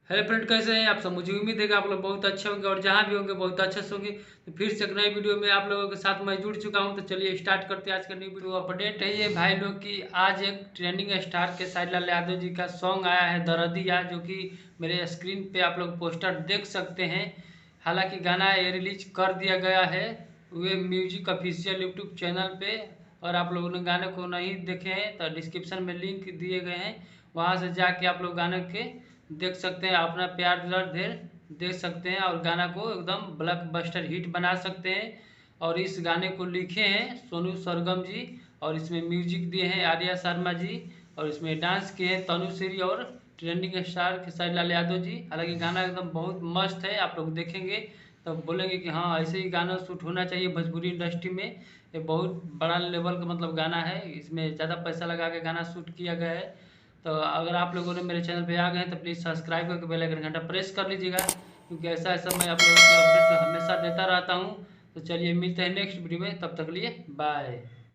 Hello friend, कैसे हैं आप सब। मुझे उम्मीद है कि आप लोग बहुत अच्छे होंगे और जहाँ भी होंगे बहुत अच्छे से होंगे। तो फिर से एक नई वीडियो में आप लोगों के साथ मैं जुड़ चुका हूँ। तो चलिए स्टार्ट करते हैं आज का नई वीडियो। अपडेट है ये भाई लोग की आज एक ट्रेंडिंग स्टार के साहिल लाल यादव जी का सॉन्ग आया है दरदिया, जो कि मेरे स्क्रीन पे आप लोग पोस्टर देख सकते हैं। हालांकि गाना ये रिलीज कर दिया गया है वे म्यूजिक ऑफिशियल यूट्यूब चैनल पे। और आप लोगों ने गाने को नहीं देखे हैं तो डिस्क्रिप्शन में लिंक दिए गए हैं, वहाँ से जाके आप लोग गाने के देख सकते हैं, अपना प्यार दुलार ढेर देख सकते हैं और गाना को एकदम ब्लॉकबस्टर हिट बना सकते हैं। और इस गाने को लिखे हैं सोनू सरगम जी और इसमें म्यूजिक दिए हैं आर्या शर्मा जी और इसमें डांस किए हैं तनु श्री और ट्रेंडिंग स्टार खेसारी लाल यादव जी। हालांकि गाना एकदम बहुत मस्त है, आप लोग देखेंगे तो बोलेंगे कि हाँ ऐसे ही गाना शूट होना चाहिए भोजपुरी इंडस्ट्री में। ये बहुत बड़ा लेवल का मतलब गाना है, इसमें ज़्यादा पैसा लगा के गाना शूट किया गया है। तो अगर आप लोगों ने मेरे चैनल पे आ गए हैं तो प्लीज़ सब्सक्राइब करके बेल आइकन घंटा प्रेस कर लीजिएगा, क्योंकि ऐसा ऐसा मैं आप लोगों को अपडेट हमेशा देता रहता हूँ। तो चलिए मिलते हैं नेक्स्ट वीडियो में, तब तक लिए बाय।